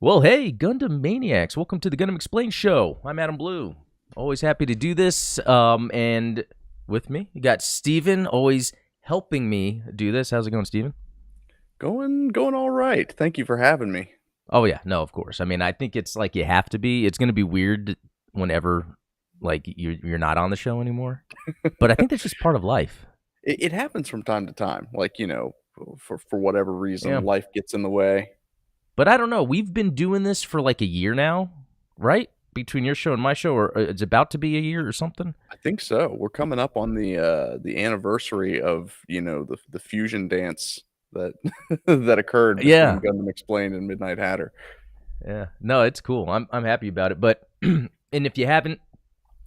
Well, hey, Gundam Maniacs, welcome to the Gundam Explain Show. I'm Adam Blue. Always happy to do this. And with me, you got Steven, always helping me do this. How's it going, Steven? Going all right. Thank you for having me. Oh, yeah, no, of course. I mean, I think it's like you have to be. It's going to be weird whenever, like, you're not on the show anymore. But I think that's just part of life. It happens from time to time. For whatever Yeah. reason, life gets in the way. But I don't know. We've been doing this for like a year now, right? Between your show and my show, or it's about to be a year or something. I think so. We're coming up on the anniversary of the fusion dance that that occurred Yeah. between Gundam Explained and Midnight Hatter. Yeah. No, it's cool. I'm happy about it. But and if you haven't,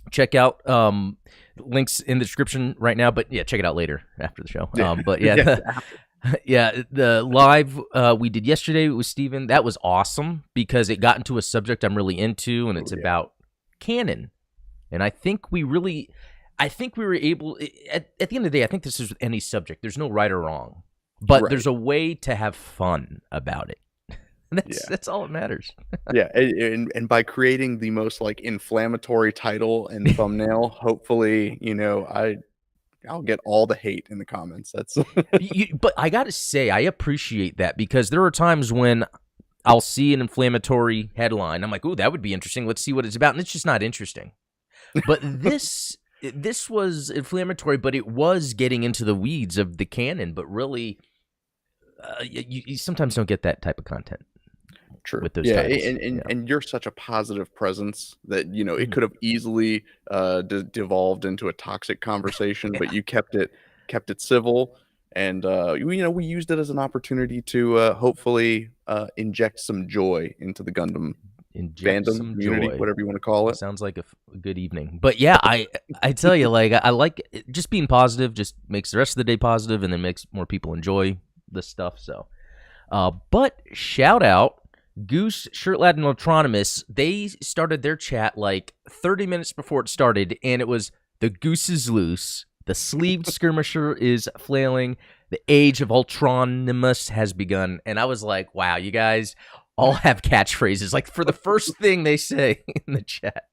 check out links in the description right now. But yeah, check it out later after the show. Yeah. But yeah, Yeah. the live we did yesterday with Steven, that was awesome because it got into a subject I'm really into, and it's Oh, yeah. about canon. And I think we were able at the end of the day, I think this is with any subject. There's no right or wrong, but Right. there's a way to have fun about it. Yeah. That's all that matters. Yeah, and by creating the most like inflammatory title and thumbnail, hopefully, I'll get all the hate in the comments. That's But I got to say, I appreciate that because there are times when I'll see an inflammatory headline. I'm like, "Ooh, that would be interesting. Let's see what it's about." And it's just not interesting. But this was inflammatory, but it was getting into the weeds of the canon. But really, you sometimes don't get that type of content true. with those Yeah, titles. and you're such a positive presence that it Mhm. could have easily devolved into a toxic conversation, but you kept it civil, and we used it as an opportunity to hopefully inject some joy into the Gundam Inject fandom some community, joy. whatever you want to call it. Sounds like a good evening. But yeah, I tell you, like I like just being positive. Just makes the rest of the day positive, and then makes more people enjoy this stuff. So, but shout out Goose, Shirtlad, and Autonomous. They started their chat like 30 minutes before it started, and it was the goose is loose, the sleeved skirmisher is flailing, the age of Ultronymous has begun, and I was like, wow, you guys all have catchphrases. Like for the first thing they say in the chat.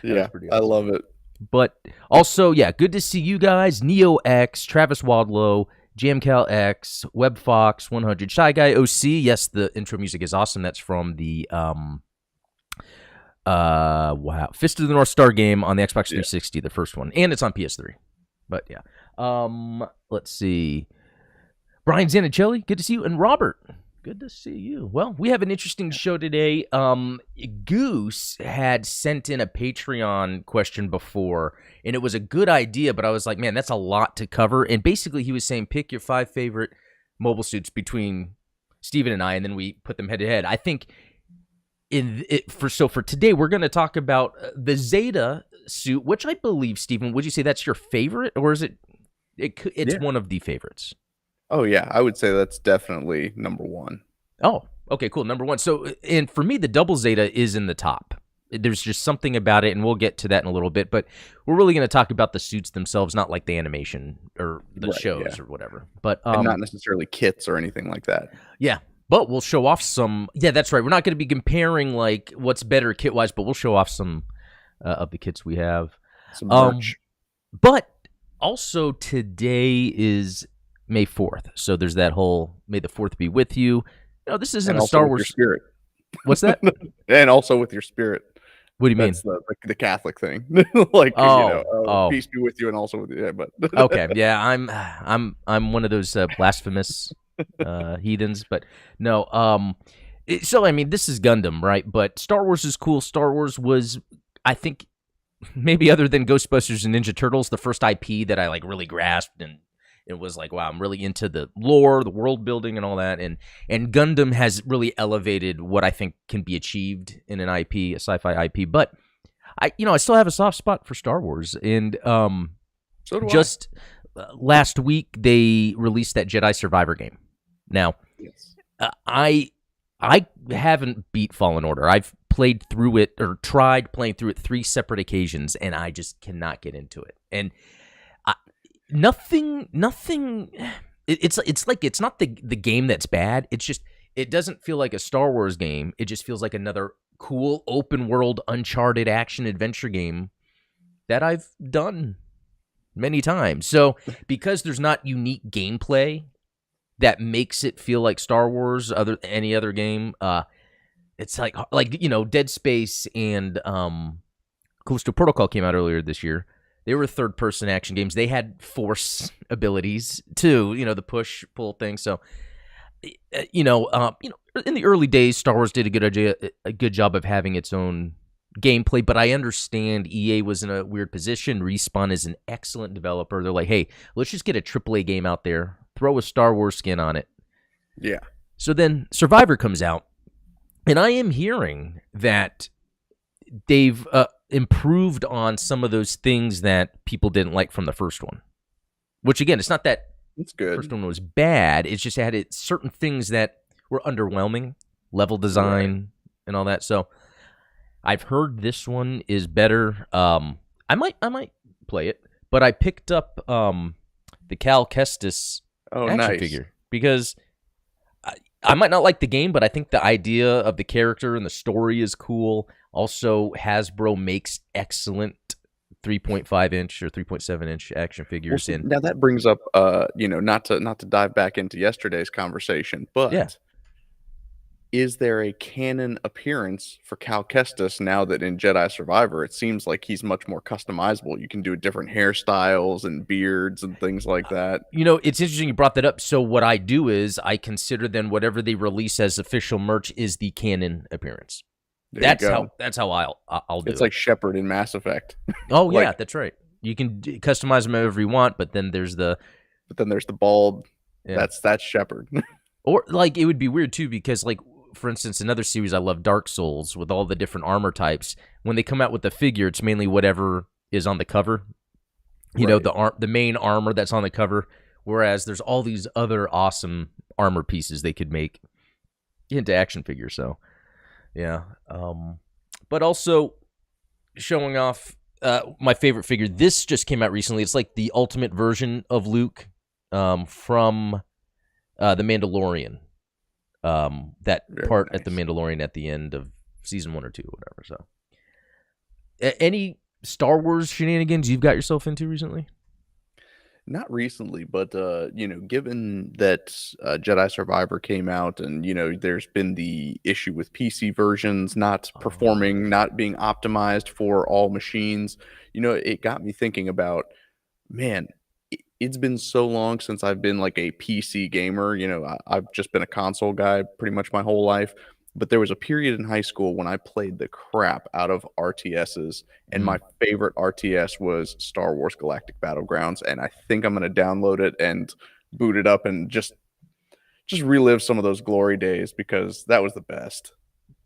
Yeah, pretty I awesome. love it. But also, yeah, good to see you guys. Neo X, Travis Wadlow, JamCal X, WebFox 100, Shy Guy OC. Yes, the intro music is awesome. That's from the Fist of the North Star game on the Xbox 360, the first one, and it's on PS3. But yeah, let's see. Brian Zanichelli, good to see you, and Robert. Good to see you. Well, we have an interesting show today. Goose had sent in a Patreon question before, and it was a good idea, but I was like, man, that's a lot to cover. And basically, he was saying, pick your 5 favorite mobile suits between Steven and I, and then we put them head to head. I think for today, we're going to talk about the Zeta suit, which I believe, Steven, would you say that's your favorite, or is it's one of the favorites? Oh yeah, I would say that's definitely number one. Oh, okay, cool. Number one. So, and for me, the double Zeta is in the top. There's just something about it, and we'll get to that in a little bit. But we're really going to talk about the suits themselves, not like the animation or the Right, shows yeah. or whatever. But And not necessarily kits or anything like that. yeah, but we'll show off some. Yeah, that's right. We're not going to be comparing like what's better kit wise, but we'll show off some of the kits we have. Some merch. But also today is May 4th. So there's that whole May the 4th be with you. No, this isn't And a also Star with Wars. your spirit. What's that? And also with your spirit. What do you mean? That's the Catholic thing. Like peace be with you and also with you. Yeah, but Okay, yeah, I'm one of those blasphemous heathens, but no. So I mean, this is Gundam, right? But Star Wars is cool. Star Wars was, I think, maybe other than Ghostbusters and Ninja Turtles, the first IP that I like really grasped, and it was like, wow, I'm really into the lore, the world building, and all that. And Gundam has really elevated what I think can be achieved in an IP, a sci-fi IP. But I still have a soft spot for Star Wars. And so do just last week they released that Jedi Survivor game. Now, Yes. I haven't beat Fallen Order. I've played through it or tried playing through it 3 separate occasions, and I just cannot get into it. And nothing. It's like it's not the game that's bad. It's just it doesn't feel like a Star Wars game. It just feels like another cool open world Uncharted action adventure game that I've done many times. So because there's not unique gameplay that makes it feel like Star Wars any other game, it's like Dead Space and Callisto Protocol came out earlier this year. They were third-person action games. They had force abilities too, the push-pull thing. So, in the early days, Star Wars did a good job of having its own gameplay. But I understand EA was in a weird position. Respawn is an excellent developer. They're like, hey, let's just get a AAA game out there, throw a Star Wars skin on it. Yeah. So then Survivor comes out, and I am hearing that they've improved on some of those things that people didn't like from the first one. Which, again, it's not that it's good. The first one was bad. It's just had certain things that were underwhelming, level design and all that. So I've heard this one is better. I might play it, but I picked up the Cal Kestis action figure because I might not like the game, but I think the idea of the character and the story is cool. Also, Hasbro makes excellent 3.5-inch or 3.7-inch action figures. Well, now that brings up, not to dive back into yesterday's conversation, but is there a canon appearance for Cal Kestis now that in Jedi Survivor it seems like he's much more customizable? You can do different hairstyles and beards and things like that. It's interesting you brought that up. So what I do is I consider then whatever they release as official merch is the canon appearance. That's how I'll do it. It's like Shepard in Mass Effect. Oh yeah, that's right. You can customize them however you want, but then there's the bald. Yeah. That's Shepard. Or it would be weird too because for instance, another series I love, Dark Souls, with all the different armor types. When they come out with the figure, it's mainly whatever is on the cover. The main armor that's on the cover. Whereas there's all these other awesome armor pieces they could make into action figures. So, yeah. But also showing off my favorite figure. This just came out recently. It's like the ultimate version of Luke from The Mandalorian. That Very part nice. at The Mandalorian at the end of season 1 or 2 or whatever. So, any Star Wars shenanigans you've got yourself into recently? Not recently, but given that Jedi Survivor came out, and there's been the issue with PC versions not performing, not being optimized for all machines. It got me thinking about, man, it's been so long since I've been like a PC gamer. I've just been a console guy pretty much my whole life. But there was a period in high school when I played the crap out of RTSs, and my favorite RTS was Star Wars Galactic Battlegrounds, and I think I'm going to download it and boot it up and just relive some of those glory days because that was the best.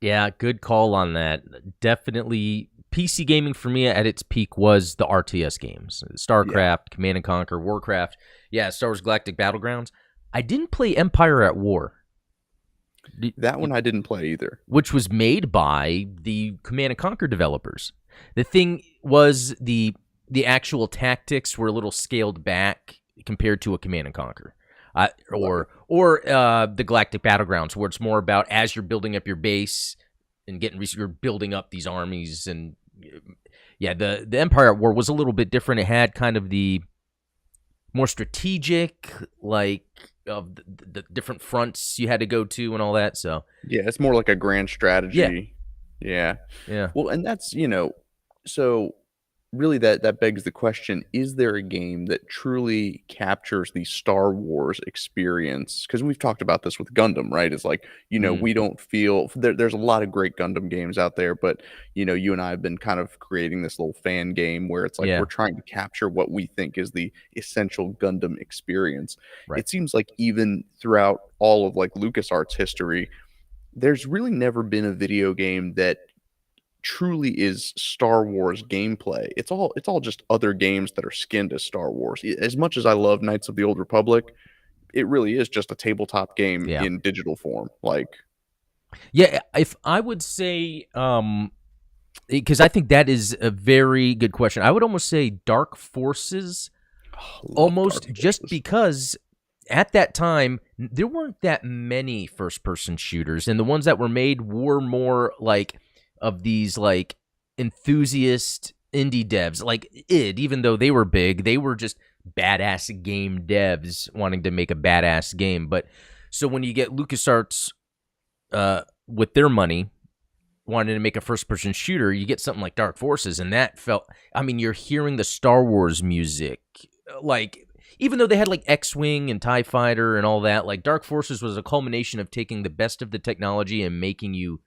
Yeah, good call on that. Definitely PC gaming for me at its peak was the RTS games. StarCraft, Command & Conquer, Warcraft. Yeah, Star Wars Galactic Battlegrounds. I didn't play Empire at War. That one I didn't play either. Which was made by the Command & Conquer developers. The thing was the actual tactics were a little scaled back compared to a Command & Conquer. Or the Galactic Battlegrounds, where it's more about as you're building up your base and you're building up these armies. And yeah, the Empire at War was a little bit different. It had kind of the more strategic, of the different fronts you had to go to and all that. So yeah, it's more like a grand strategy. Yeah. Well, and that's so really that begs the question: is there a game that truly captures the Star Wars experience? Because we've talked about this with Gundam, right? It's like we don't feel there's a lot of great Gundam games out there, but you and I have been kind of creating this little fan game where it's like we're trying to capture what we think is the essential Gundam experience. Right. It seems like even throughout all of LucasArts history, there's really never been a video game that truly is Star Wars gameplay. It's all just other games that are skinned as Star Wars. As much as I love Knights of the Old Republic, it really is just a tabletop game in digital form. If I would say, because I think that is a very good question. I would almost say Dark Forces, almost Dark Forces. Just because at that time, there weren't that many first-person shooters, and the ones that were made were more like of these like enthusiast indie devs, like even though they were big, they were just badass game devs wanting to make a badass game. But so when you get LucasArts with their money wanting to make a first-person shooter, you get something like Dark Forces, and that felt. I mean, you're hearing the Star Wars music, like. Even though they had like X-Wing and TIE Fighter and all that, like Dark Forces was a culmination of taking the best of the technology and making you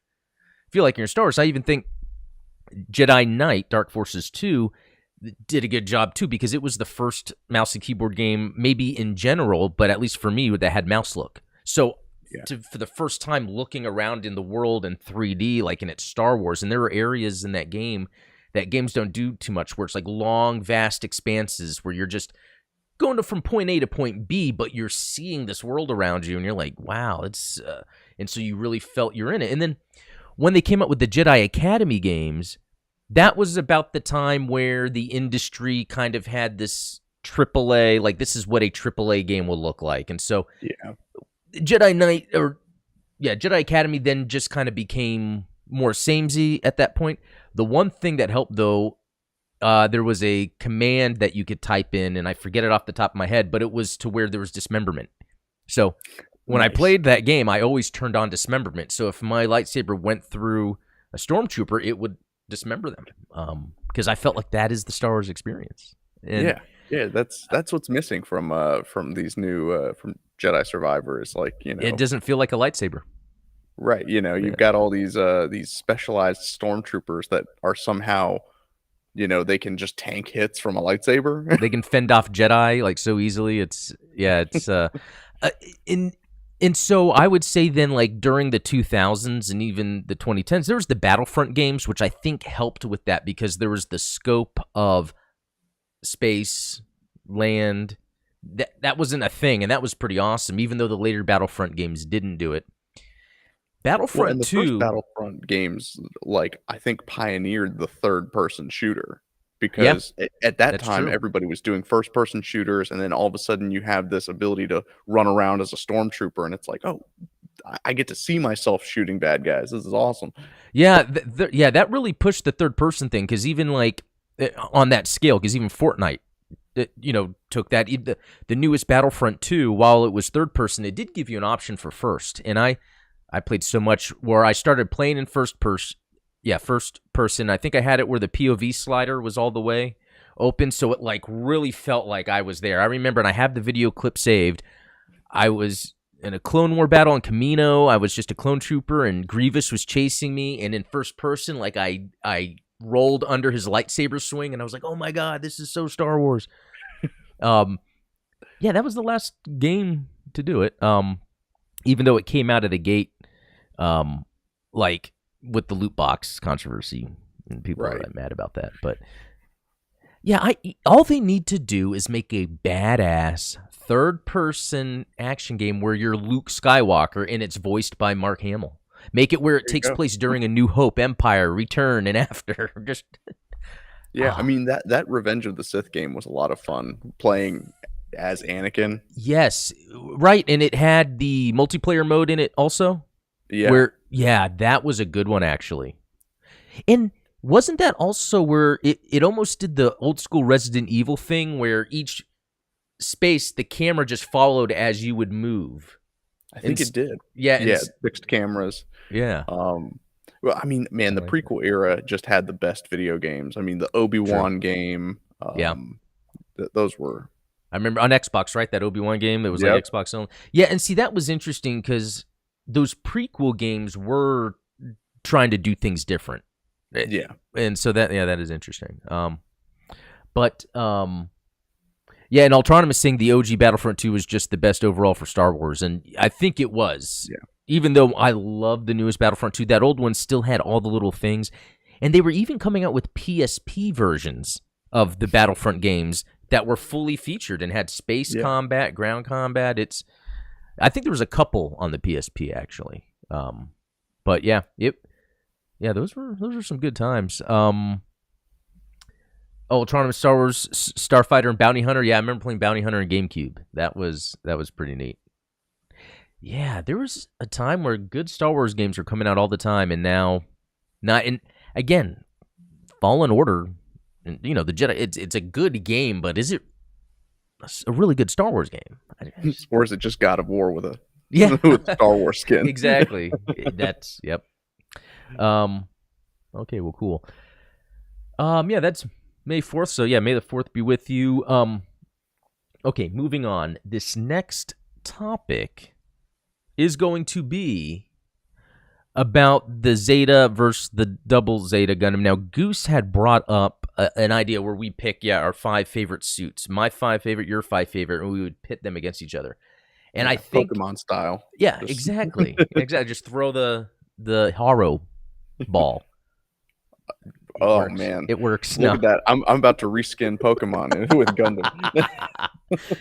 feel like you're in Star Wars. I even think Jedi Knight, Dark Forces 2, did a good job too, because it was the first mouse and keyboard game, maybe in general, but at least for me, that had mouse look. So for the first time looking around in the world in 3D, like in its Star Wars, and there are areas in that game that games don't do too much, where it's like long, vast expanses where you're just going from point A to point B, but you're seeing this world around you, and you're like, wow, it's... and so you really felt you're in it. And then when they came up with the Jedi Academy games, that was about the time where the industry kind of had this AAA, like, this is what a AAA game will look like. And so Jedi Academy then just kind of became more samey at that point. The one thing that helped, though, there was a command that you could type in, and I forget it off the top of my head, but it was to where there was dismemberment. So when I played that game, I always turned on dismemberment. So if my lightsaber went through a stormtrooper, it would dismember them, because I felt like that is the Star Wars experience. And that's what's missing from these new from Jedi Survivor. Like, it doesn't feel like a lightsaber. Right. You've got all these specialized stormtroopers that are somehow... they can just tank hits from a lightsaber. They can fend off Jedi like so easily. And so I would say then, like during the 2000s and even the 2010s, there was the Battlefront games, which I think helped with that, because there was the scope of space, land. That wasn't a thing, and that was pretty awesome, even though the later Battlefront games didn't do it. Battlefront 2, first Battlefront games, like, I think pioneered the third-person shooter, because at that time everybody was doing first-person shooters, and then all of a sudden you have this ability to run around as a stormtrooper, and it's like, oh, I get to see myself shooting bad guys. This is awesome. Yeah, that really pushed the third-person thing, because even like on that scale, because even Fortnite, took that. The newest Battlefront 2, while it was third-person, it did give you an option for first, and I played so much where I started playing in first person. Yeah, first person. I think I had it where the POV slider was all the way open, so it like really felt like I was there. I remember, and I have the video clip saved. I was in a Clone War battle on Camino. I was just a clone trooper, and Grievous was chasing me. And in first person, like I rolled under his lightsaber swing, and I was like, "Oh my god, this is so Star Wars." Yeah, that was the last game to do it. Even though it came out of the gate, like with the loot box controversy, and people are mad about that. But yeah, all they need to do is make a badass third-person action game where you're Luke Skywalker and it's voiced by Mark Hamill. Make it where it takes place during A New Hope, Empire, Return, and after. Just I mean, that Revenge of the Sith game was a lot of fun playing as Anakin. Yes, right, and it had the multiplayer mode in it also. Yeah, that was a good one, actually. And wasn't that also where it almost did the old school Resident Evil thing, where each space the camera just followed as you would move? I think it did. Yeah, fixed cameras. Yeah. Well, I mean, man, the prequel era just had the best video games. I mean, the Obi-Wan game. Those were. I remember on Xbox, right? That Obi-Wan game that was like Xbox only. Yeah, and see, that was interesting because those prequel games were trying to do things different. Yeah. And so that is interesting. Yeah, and Autonomous saying the OG Battlefront 2 was just the best overall for Star Wars, and I think it was. Yeah. Even though I love the newest Battlefront 2, that old one still had all the little things. And they were even coming out with PSP versions of the Battlefront games that were fully featured and had space combat, ground combat. I think there was a couple on the PSP actually. But those were some good times. Oh, Autonomous Star Wars, Starfighter, and Bounty Hunter. Yeah, I remember playing Bounty Hunter in GameCube. That was pretty neat. Yeah, there was a time where good Star Wars games were coming out all the time, and now not. And again, Fallen Order, you know, the Jedi. It's a good game, but is it a really good Star Wars game? Or is it just God of War with a Yeah, with Star Wars skin? exactly. That's yep. Okay, well, cool. Yeah, that's May 4th. So yeah, May the 4th be with you. Okay, moving on. This next topic is going to be about the Zeta versus the double Zeta Gundam. Now, Goose had brought up an idea where we pick, our 5 favorite suits. My 5 favorite, your 5 favorite, and we would pit them against each other. And I think Pokemon style. Yeah, exactly. Exactly. Just throw the Haro ball. Oh man, it works. Look at that! I'm about to reskin Pokemon with Gundam.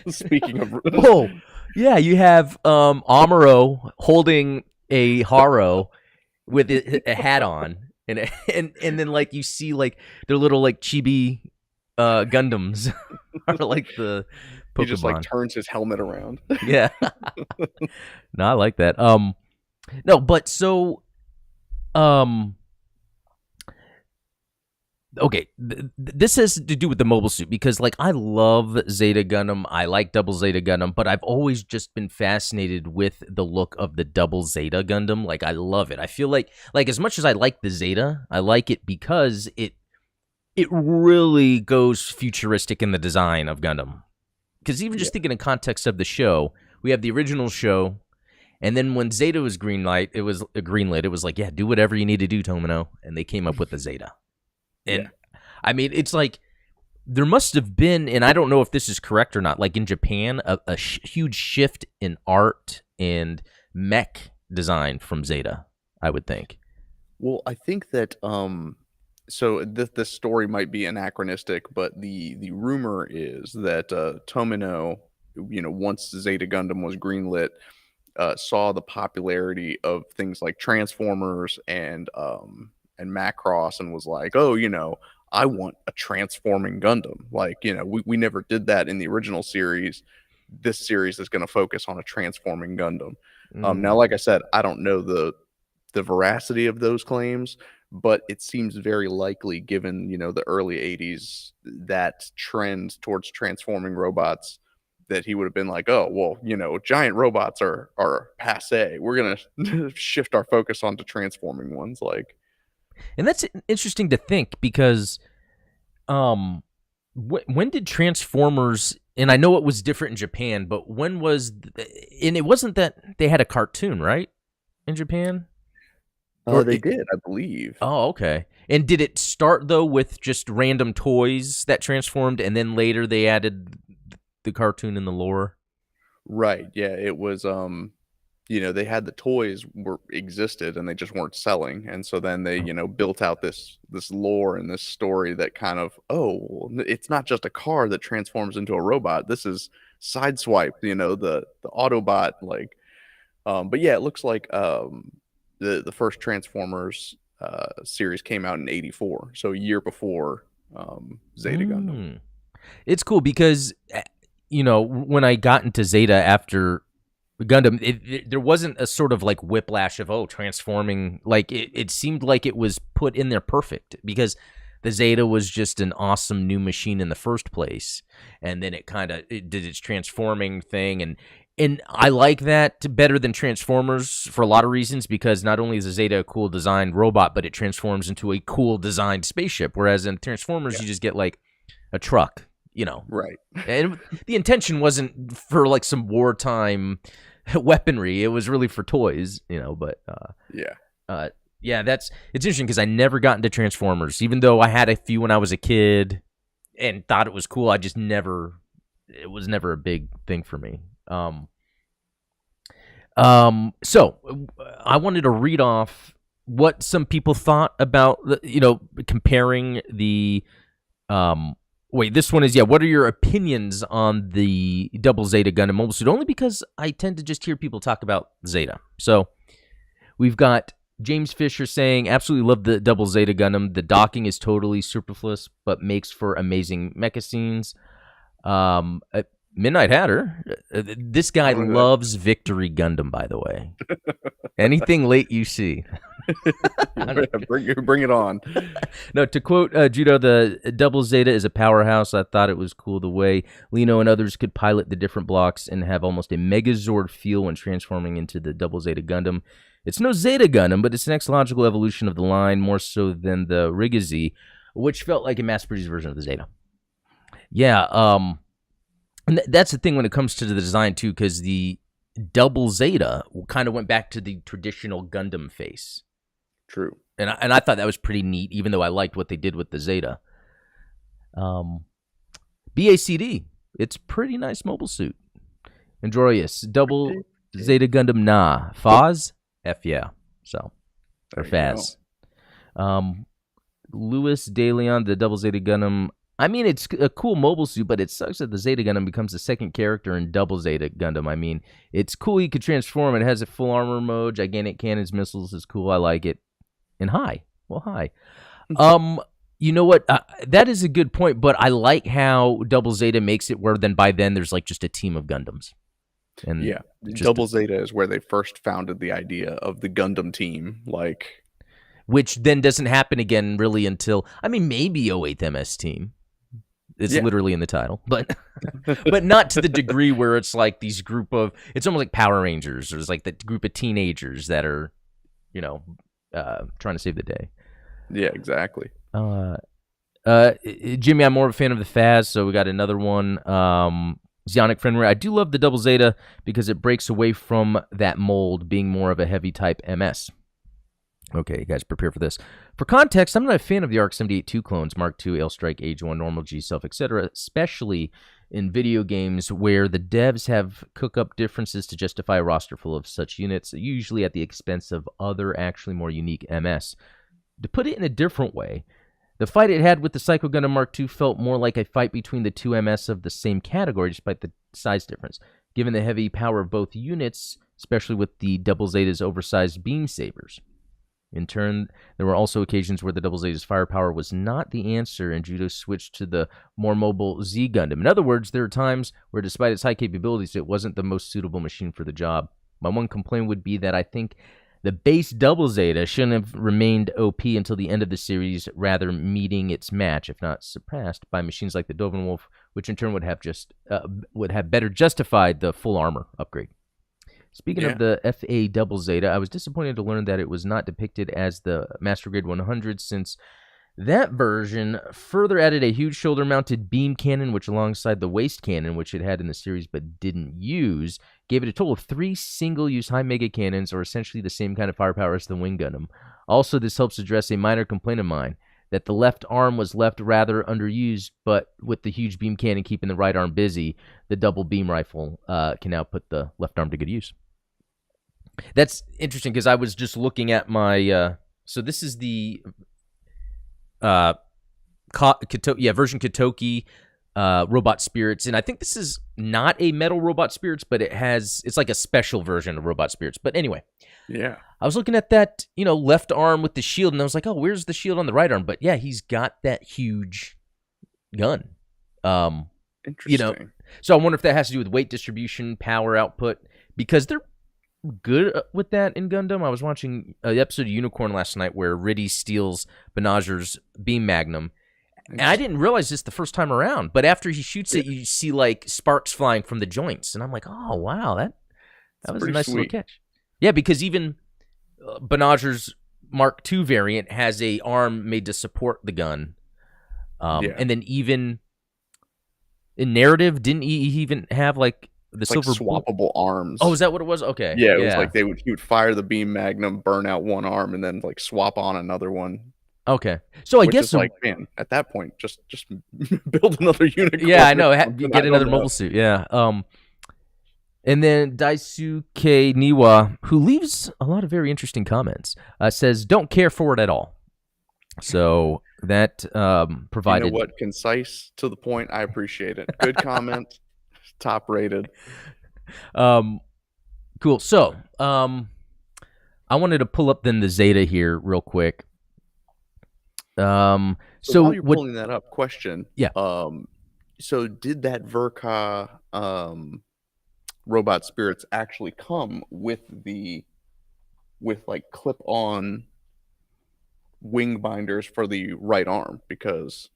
Speaking of, oh yeah, you have Amuro holding a Haro with a hat on, and then like you see like their little like chibi Gundams are like the Pokemon. He just like turns his helmet around. Yeah. No, I like that. No, but so okay, this has to do with the mobile suit because, like, I love Zeta Gundam. I like Double Zeta Gundam, but I've always just been fascinated with the look of the Double Zeta Gundam. Like, I love it. I feel like as much as I like the Zeta, I like it because it really goes futuristic in the design of Gundam. Because even just thinking in context of the show, we have the original show, and then when Zeta was greenlit, it was like, yeah, do whatever you need to do, Tomino, and they came up with the Zeta. And I mean, it's like there must have been, and I don't know if this is correct or not, like in Japan, a huge shift in art and mech design from Zeta, I would think. Well, I think that so this story might be anachronistic, but the rumor is that Tomino, once Zeta Gundam was greenlit, saw the popularity of things like Transformers and Macross and was like, oh, I want a transforming Gundam. Like, we never did that in the original series. This series is going to focus on a transforming Gundam. Now, like I said, I don't know the veracity of those claims, but it seems very likely given, the early 80s, that trend towards transforming robots, that he would have been like, oh, well, giant robots are passe. We're going to shift our focus onto transforming ones. Like, and that's interesting to think because when did Transformers, and I know it was different in Japan, but when was, and it wasn't that they had a cartoon, right, in Japan? Or they did, I believe. Oh, okay. And did it start, though, with just random toys that transformed, and then later they added the cartoon in the lore? Right, yeah, it was, they had the toys existed and they just weren't selling, and so then they built out this lore and this story that kind of, oh, it's not just a car that transforms into a robot, this is Sideswipe, the Autobot, like, but yeah, it looks like the first Transformers series came out in '84, so a year before Zeta Gundam. It's cool because when I got into Zeta after Gundam, there wasn't a sort of like whiplash of transforming. Like it seemed like it was put in there perfect because the Zeta was just an awesome new machine in the first place, and then it did its transforming thing, and I like that better than Transformers for a lot of reasons, because not only is the Zeta a cool designed robot, but it transforms into a cool designed spaceship, whereas in Transformers you just get like a truck. Right. And the intention wasn't for like some wartime weaponry. It was really for toys, but it's interesting because I never got into Transformers, even though I had a few when I was a kid and thought it was cool. It was never a big thing for me. So I wanted to read off what some people thought about, comparing the, this one is, what are your opinions on the Double Zeta Gundam mobile suit? Only because I tend to just hear people talk about Zeta. So we've got James Fisher saying, absolutely love the Double Zeta Gundam. The docking is totally superfluous, but makes for amazing mecha scenes. Midnight Hatter. This guy loves Victory Gundam, by the way. Anything late you see. Bring it on. No, to quote Judo, the Double Zeta is a powerhouse. I thought it was cool the way Lino and others could pilot the different blocks and have almost a Megazord feel when transforming into the Double Zeta Gundam. It's no Zeta Gundam, but it's an next logical evolution of the line, more so than the Rigazi, which felt like a mass-produced version of the Zeta. Yeah, and that's the thing when it comes to the design, too, because the Double Zeta kind of went back to the traditional Gundam face. True. And I thought that was pretty neat, even though I liked what they did with the Zeta. BACD, it's pretty nice mobile suit. Androius, Double Zeta Gundam, nah. Foz, F yeah. So, or Faz. Louis DeLeon, the Double Zeta Gundam. I mean, it's a cool mobile suit, but it sucks that the Zeta Gundam becomes the second character in Double Zeta Gundam. I mean, it's cool he could transform. It has a full armor mode, gigantic cannons, missiles is cool. I like it. And hi. Well, hi. You know what? That is a good point, but I like how Double Zeta makes it where then by then there's like just a team of Gundams. And yeah, Double Zeta is where they first founded the idea of the Gundam team, which then doesn't happen again really until, I mean, maybe 08 MS team. It's literally in the title, but but not to the degree where it's like these group of, it's almost like Power Rangers. There's like that group of teenagers that are, you know, trying to save the day. Yeah, exactly. Jimmy, I'm more of a fan of the Faz, so we got another one. Zionic Friendware. I do love the Double Zeta because it breaks away from that mold, being more of a heavy type MS. Okay, you guys prepare for this. For context, I'm not a fan of the ARC 78-2 clones, Mark II, Ailstrike, Age 1, Normal G, Self, etc., especially in video games where the devs have cook-up differences to justify a roster full of such units, usually at the expense of other, actually more unique MS. To put it in a different way, the fight it had with the Psycho Gundam Mark II felt more like a fight between the two MS of the same category, despite the size difference. Given the heavy power of both units, especially with the Double Zeta's oversized beam sabers. In turn, there were also occasions where the Double Zeta's firepower was not the answer, and Judo switched to the more mobile Z Gundam. In other words, there are times where, despite its high capabilities, it wasn't the most suitable machine for the job. My one complaint would be that I think the base Double Zeta shouldn't have remained OP until the end of the series, rather meeting its match, if not surpassed, by machines like the Dovenwolf, which in turn would have better justified the full armor upgrade. Speaking of the FA Double Zeta, I was disappointed to learn that it was not depicted as the Master Grade 100, since that version further added a huge shoulder-mounted beam cannon, which alongside the waist cannon, which it had in the series but didn't use, gave it a total of 3 single-use high mega cannons, or essentially the same kind of firepower as the Wing Gundam. Also, this helps address a minor complaint of mine, that the left arm was left rather underused, but with the huge beam cannon keeping the right arm busy, the double beam rifle can now put the left arm to good use. That's interesting because I was just looking at my. So this is the version Katoki Robot Spirits, and I think this is not a metal Robot Spirits, but it's like a special version of Robot Spirits. But anyway, yeah, I was looking at that, left arm with the shield, and I was like, oh, where's the shield on the right arm? But yeah, he's got that huge gun. Interesting. So I wonder if that has to do with weight distribution, power output, because they're good with that in Gundam. I was watching an episode of Unicorn last night where Riddy steals Banagher's beam magnum, and I didn't realize this the first time around, but after he shoots it, you see like sparks flying from the joints, and I'm like, oh wow, that was a nice little catch. Yeah, because even Banagher's Mark II variant has a arm made to support the gun, and then even in narrative, didn't he even have like the silver swappable arms? Oh, is that what it was? Okay. Yeah, it was like he would fire the beam magnum, burn out one arm, and then like swap on another one. Okay, so I guess man, at that point, just build another unicorn. Yeah, I know. Get another mobile suit. Yeah. And then Daisuke Niwa, who leaves a lot of very interesting comments, says, "Don't care for it at all." So that provided. You know what? Concise, to the point. I appreciate it. Good comment. Top rated. Cool. So, I wanted to pull up then the Zeta here real quick. So while So you're what? pulling that up, question. Yeah. So did that Verka robot spirits actually come with like clip-on wing binders for the right arm? Because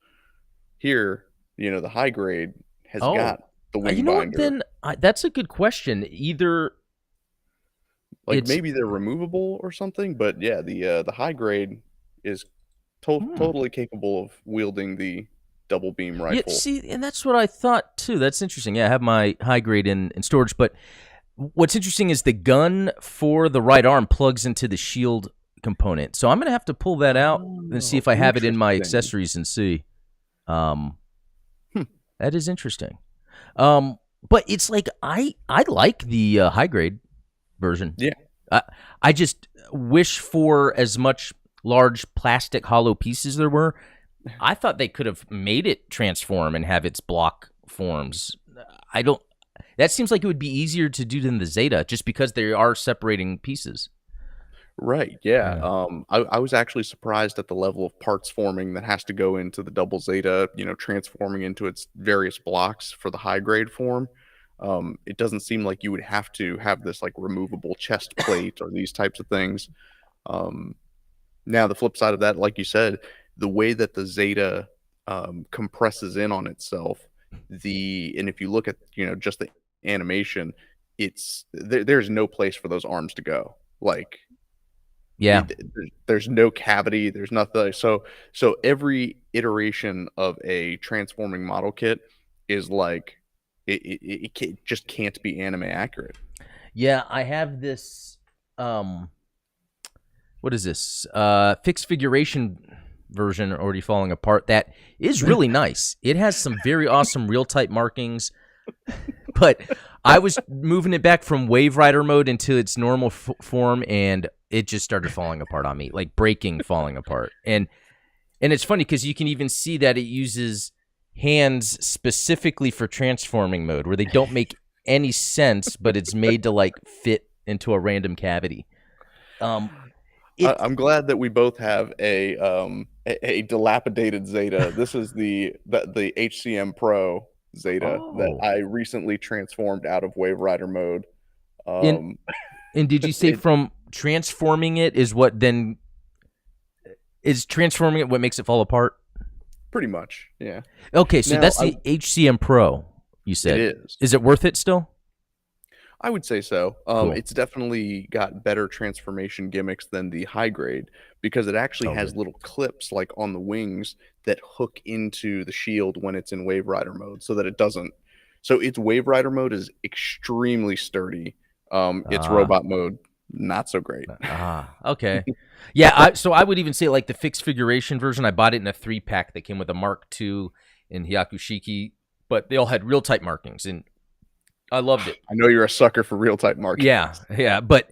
here, the high grade has Oh, got the wing you know what? binder. Then that's a good question. Either Like it's maybe they're removable or something, but yeah, the high grade is hmm. totally capable of wielding the double beam Yeah, rifle. see, and that's what I thought too. That's interesting. Yeah, I have my high grade in storage, but what's interesting is the gun for the right arm plugs into the shield component. So I'm gonna have to pull that out and see Oh, if I have it in my interesting. accessories and see. Um, Hmm. that is interesting. But it's like I like the high grade version. Yeah. I I just wish for as much large plastic hollow pieces there were. I thought they could have made it transform and have its block forms. I don't. That seems like it would be easier to do than the Zeta, just because they are separating pieces. Right. Yeah. Yeah. I was actually surprised at the level of parts forming that has to go into the double Zeta, transforming into its various blocks for the high grade form. It doesn't seem like you would have to have this like removable chest plate or these types of things. Um, Now, the flip side of that, like you said, the way that the Zeta compresses in on itself, and if you look at just the animation, there's no place for those arms to go. Like Yeah. there's no cavity, there's nothing. So every iteration of a transforming model kit is like just can't be anime accurate. Yeah, I have this um what is this? Fixed figuration version already falling apart that is really nice. It has some very awesome real type markings, but I was moving it back from Wave Rider mode into its normal form, and it just started falling apart on me, like breaking, falling apart. And it's funny because you can even see that it uses hands specifically for transforming mode, where they don't make any sense, but it's made to like fit into a random cavity. Um, it I'm glad that we both have a dilapidated Zeta. This is the HCM Pro Zeta that oh, I recently transformed out of Wave Rider mode. and Um, and did you say it from transforming it is what then is transforming it what makes it fall apart? pretty much, yeah. Okay, so Now that's the HCM Pro. You it said, is. is it worth it still? I would say so. Cool. It's definitely got better transformation gimmicks than the high grade because it actually Oh, has good. little clips like on the wings that hook into the shield when it's in Wave Rider mode, so that it doesn't. So its Wave Rider mode is extremely sturdy. Its Ah, robot mode not so great. okay. Yeah, so I would even say like the fixed figuration version. I bought it in a 3-pack that came with a Mark II and Hyakushiki, but they all had real type markings, and I loved it. I know you're a sucker for real type Yeah, markings. yeah, but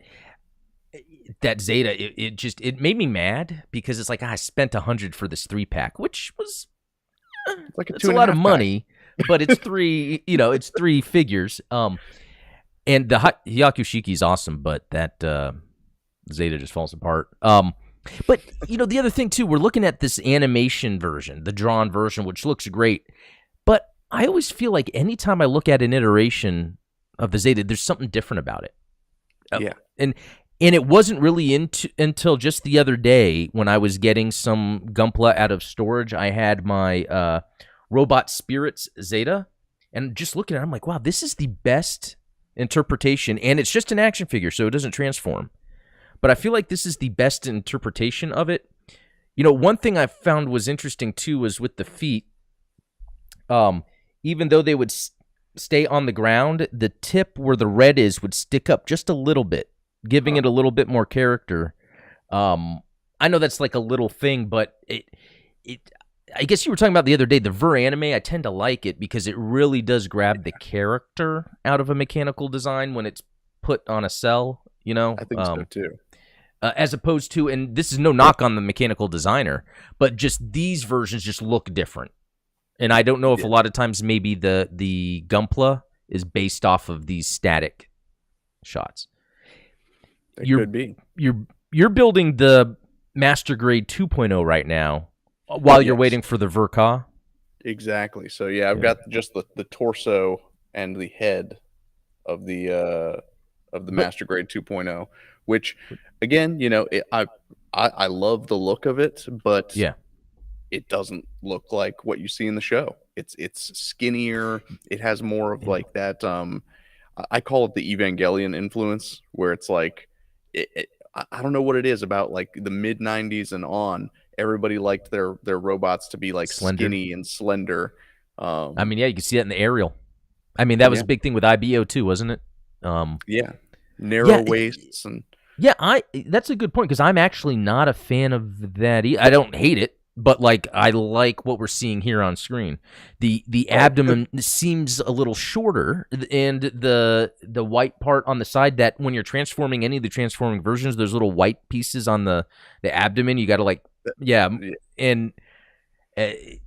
that Zeta, it made me mad because it's like I spent 100 for this 3-pack, which was It's like a it's two a and a lot of half pack. money, but it's three, it's three figures. And the Hyakushiki is awesome, but that Zeta just falls apart. But the other thing too, we're looking at this animation version, the drawn version, which looks great. But I always feel like anytime I look at an iteration of the Zeta, there's something different about it. Yeah. And it wasn't really until just the other day when I was getting some Gunpla out of storage. I had my Robot Spirits Zeta, and just looking at it, I'm like, wow, this is the best interpretation, and it's just an action figure, so it doesn't transform. But I feel like this is the best interpretation of it. One thing I found was interesting too was with the feet. Even though they would stay on the ground, the tip where the red is would stick up just a little bit, giving Huh. it a little bit more character. I know that's like a little thing, but it I guess you were talking about the other day, the Ver anime. I tend to like it because it really does grab the character out of a mechanical design when it's put on a cell, I think so too. as opposed to, and this is no knock on the mechanical designer, but just these versions just look different. And I don't know if Yeah. a lot of times maybe the Gunpla is based off of these static shots. It could be. You're building the Master Grade 2.0 right now while you're waiting for the Verka. Exactly. So yeah, I've got just the torso and the head of the Master Grade 2.0, which again, I love the look of it, but yeah, it doesn't look like what you see in the show. It's skinnier. It has more of like that. I call it the Evangelion influence, where it's like, I don't know what it is about like the mid '90s and on. Everybody liked their robots to be like slender, skinny and slender. I mean, yeah, you can see that in the aerial. I mean, that was a big thing with IBO too, wasn't it? Narrow waists and that's a good point, because I'm actually not a fan of that. I don't hate it, but like I like what we're seeing here on screen. The abdomen seems a little shorter, and the white part on the side, that when you're transforming any of the transforming versions, there's little white pieces on the abdomen. You got to like and it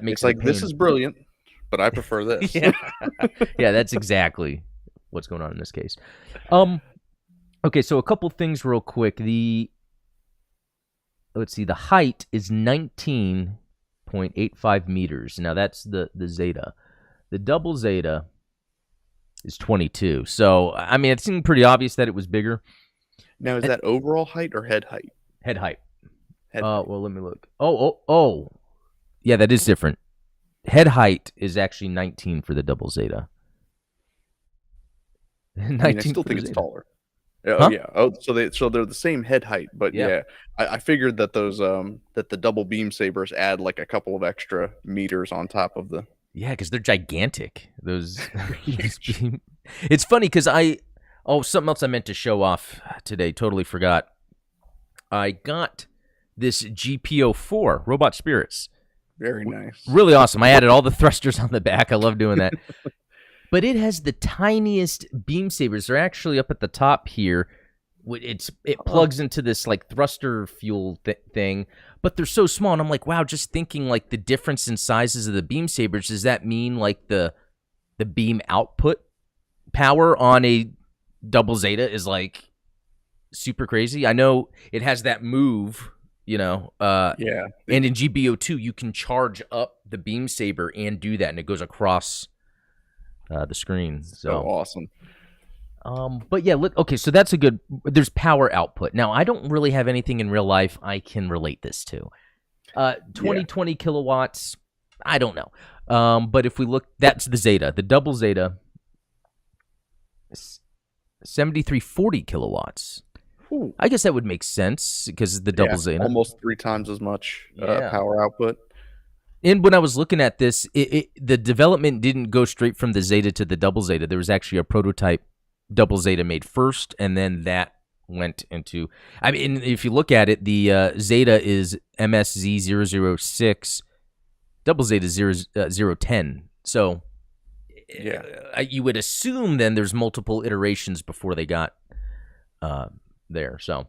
makes it's like, this is brilliant, but I prefer this. Yeah, that's exactly what's going on in this case. Okay, so a couple things real quick. Let's see, the height is 19.85 meters. Now that's the Zeta. The double Zeta is 22. So I mean, it seemed pretty obvious that it was bigger. Now, is that overall height or head height? Head height. Head height. Well, let me look. Oh. Yeah, that is different. Head height is actually 19 for the double Zeta. 19 I still think it's taller. Oh yeah. Oh, so they're the same head height, but I figured that those that the double beam sabers add like a couple of extra meters on top of the. Yeah, because they're gigantic. Those. It's funny because something else I meant to show off today. Totally forgot. I got this GPO4 Robot Spirits. Very nice. Really awesome. I added all the thrusters on the back. I love doing that. But it has the tiniest beam sabers. They're actually up at the top here. It plugs into this like thruster fuel thing, but they're so small. And I'm like, wow, just thinking like the difference in sizes of the beam sabers, does that mean like the beam output power on a double Zeta is like super crazy? I know it has that move, and in GBO2 you can charge up the beam saber and do that, and it goes across the screen. So awesome. But yeah, okay, so that's a good. There's power output. Now, I don't really have anything in real life I can relate this to. 20 kilowatts. I don't know. But if we look, that's the Zeta. The double Zeta, 7340 kilowatts. Ooh. I guess that would make sense because the double Zeta, almost 3 times as much power output. And when I was looking at this, the development didn't go straight from the Zeta to the double Zeta. There was actually a prototype double Zeta made first, and then that went into. I mean, if you look at it, the Zeta is MSZ006, double Zeta is 010. So, you would assume then there's multiple iterations before they got there. So,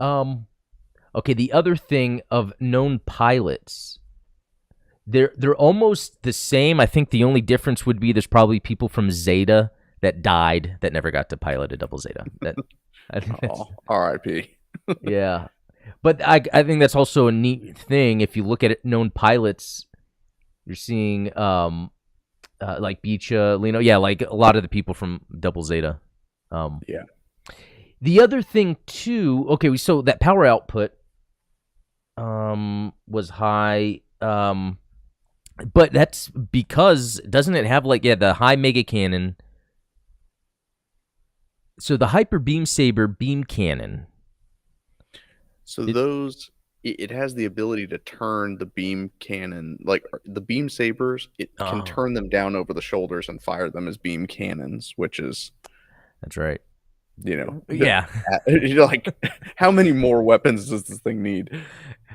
okay, the other thing of known pilots. They're almost the same. I think the only difference would be there's probably people from Zeta that died that never got to pilot a double Zeta. I think R.I.P. Yeah, but I think that's also a neat thing. If you look at it, known pilots, you're seeing like Beecha, Lino, like a lot of the people from double Zeta. The other thing too. Okay, so that power output was high. But that's because, doesn't it have the high mega cannon? So the hyper beam saber beam cannon. So it has the ability to turn the beam cannon, like the beam sabers. It can turn them down over the shoulders and fire them as beam cannons, which is. That's right. You're like, how many more weapons does this thing need?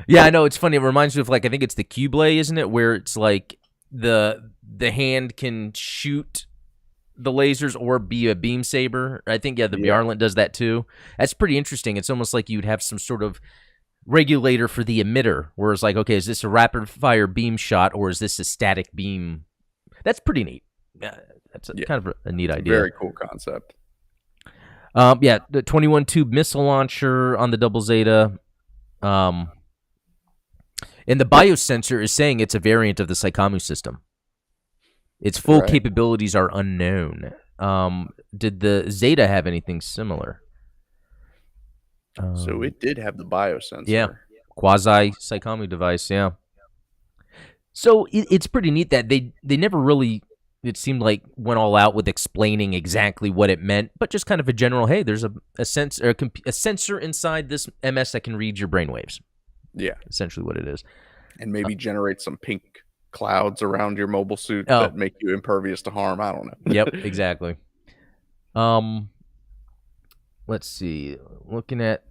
Yeah, I know. It's funny. It reminds me of I think it's the Cublé, isn't it? Where it's like the hand can shoot the lasers or be a beam saber. I think the Bjarlant does that too. That's pretty interesting. It's almost like you'd have some sort of regulator for the emitter, where it's like, okay, is this a rapid fire beam shot or is this a static beam? That's pretty neat. That's kind of a neat idea. Very cool concept. Yeah, the 21 tube missile launcher on the Double Zeta. Um, and the biosensor is saying it's a variant of the Saikamu system. Its full Right. capabilities are unknown. Did the Zeta have anything similar? So Um, it did have the yeah, biosensor. quasi Saikamu device. Yeah. So it's pretty neat that they never really, it seemed like, went all out with explaining exactly what it meant, but just kind of a general, hey, there's a sensor a sensor inside this MS that can read your brainwaves. Yeah. Essentially, what it is. And maybe generate some pink clouds around your mobile suit Oh, that make you impervious to harm. I don't yep, know. exactly. Um, let's see. Looking at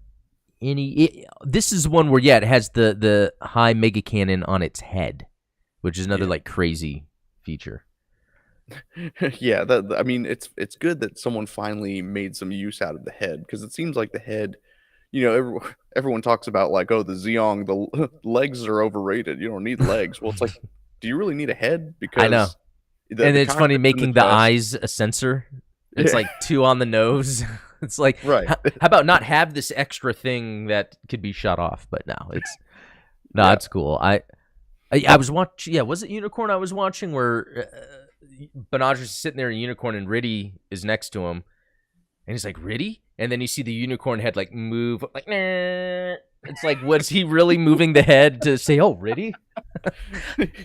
this is one where it has the high mega cannon on its head, which is another Yeah. like crazy feature. Yeah, I mean, it's good that someone finally made some use out of the head because it seems like the head, everyone talks about like, oh, the Zeong, the legs are overrated. You don't need legs. Well, it's like, do you really need a head? I know. Because And the it's funny cockpit's in the making the chest. eyes a sensor. It's Yeah, like two on the nose. It's like, right. how about not have this extra thing that could be shut off? But no, Yeah, it's cool. I was watching. Yeah, was it Unicorn? I was watching where Benadryl is sitting there in Unicorn and Riddy is next to him, and he's like, Riddy, and then you see the Unicorn head like move, like, nah. It's like, was he really moving the head to say, oh, Riddy?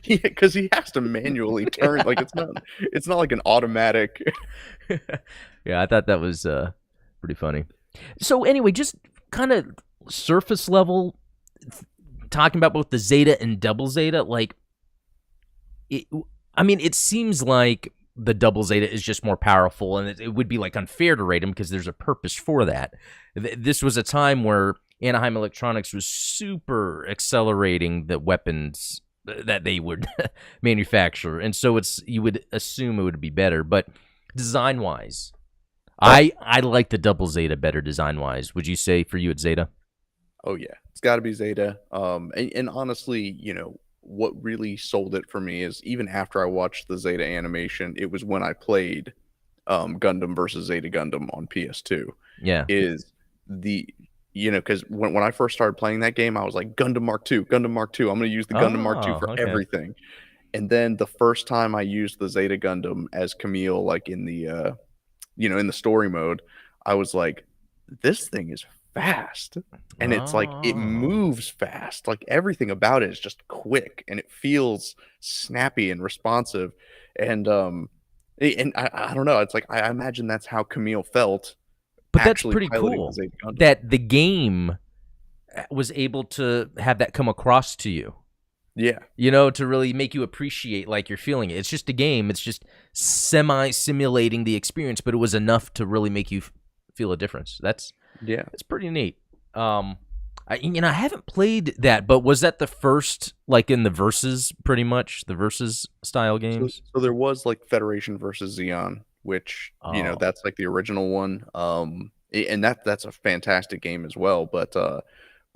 because he has to manually turn. Like it's not like an automatic. Yeah, I thought that was pretty funny. So anyway, just kind of surface level talking about both the Zeta and Double Zeta. Like, it, I mean, it seems like the Double Zeta is just more powerful, and it would be like unfair to rate them because there's a purpose for that. This was a time where Anaheim Electronics was super accelerating the weapons that they would manufacture, and so you would assume it would be better, but design wise, I like the Double Zeta better design wise. Would you say for you it's Zeta? Oh yeah, it's got to be Zeta. And honestly, what really sold it for me is even after I watched the Zeta animation, it was when I played Gundam versus Zeta Gundam on PS2. Yeah. Is the because when I first started playing that game, I was like Gundam Mark II, Gundam Mark II. I'm going to use the Gundam Mark II Oh, for okay. everything. And then the first time I used the Zeta Gundam as Camille, like in the in the story mode, I was like, this thing is fast. And it's like it Oh. moves fast. Like everything about it is just quick and it feels snappy and responsive. And I don't know. It's like I imagine that's how Camille felt But that's actually pretty piloting the cool Zeta Gundam. that the game was able to have that come across to you. Yeah. To really make you appreciate like you're feeling it. It's just a game. It's just semi simulating the experience, but it was enough to really make you feel a difference. Yeah. That's pretty neat. I haven't played that, but was that the first like in the versus pretty much the versus style So games? so there was like Federation versus Xeon, which, Oh, that's like the original one. And that's a fantastic game as well. But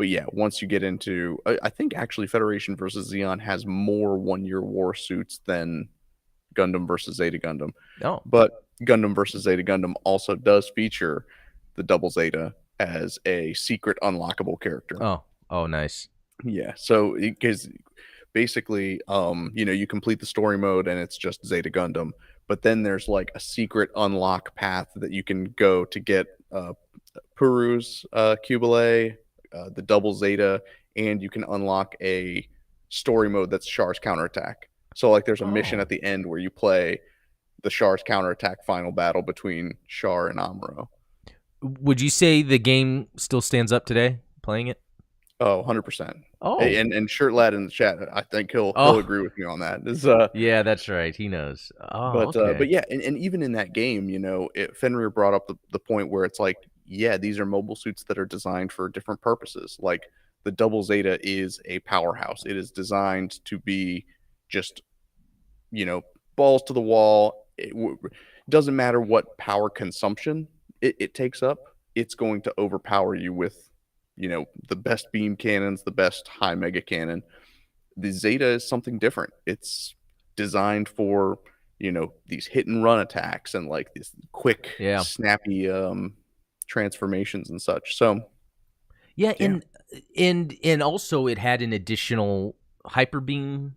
yeah, once you get into, I think actually Federation versus Xeon has more 1 year war suits than Gundam versus Zeta Gundam. no. But Gundam versus Zeta Gundam also does feature the Double Zeta as a secret unlockable character. Oh, nice. Yeah, so because basically, you complete the story mode and it's just Zeta Gundam, but then there's like a secret unlock path that you can go to get Puru's Cubile, the Double Zeta, and you can unlock a story mode that's Char's counterattack. So like, there's a mission Oh, at the end where you play the Char's counterattack final battle between Char and Amuro. would you say the game still stands up today? Playing it? Oh, 100%. Oh, And Shirt Lad in the chat, I think he'll oh, agree with me on that. yeah, that's right. He knows. Oh, But okay. yeah, and even in that game, Fenrir brought up the point where it's like, yeah, these are mobile suits that are designed for different purposes. Like the Double Zeta is a powerhouse. It is designed to be just, you know, balls to the wall. Doesn't matter what power consumption it takes up. It's going to overpower you with, the best beam cannons, the best high mega cannon. The Zeta is something different. It's designed for, these hit and run attacks and like this quick, Yeah. snappy, transformations and such. So Yeah, yeah, and also it had an additional hyper beam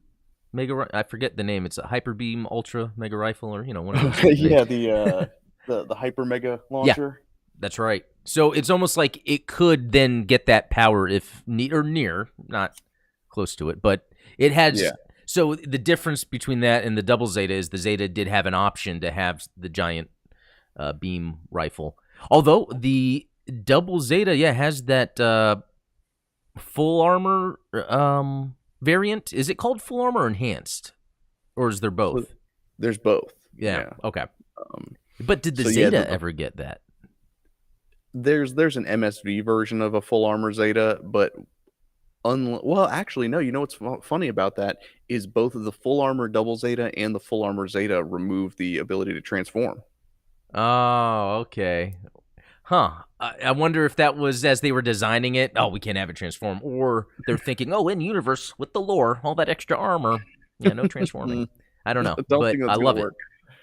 I forget the name. It's a hyper beam ultra mega rifle, or one of those names. yeah, the hyper mega Yeah, launcher. that's right. So it's almost like it could then get that power if near, not close to it, but it has. Yeah, So the difference between that and the double Zeta is the Zeta did have an option to have the giant beam rifle. Although the double Zeta, yeah, has that full armor variant. Is it called full armor or enhanced, or is there so both? there's both. Yeah. Yeah. Okay. Um, But did the so yeah, Zeta ever get that? there's an MSV version of a full armor Zeta, but well, actually, no. You know what's funny about that is both of the full armor double Zeta and the full armor Zeta remove the ability to transform. Oh, okay. Huh. I wonder if that was as they were designing it. Oh, we can't have it transform, or they're thinking, oh, in universe with the lore, all that extra armor, yeah, no transforming. I don't know, Don't but think I that's gonna love it. work.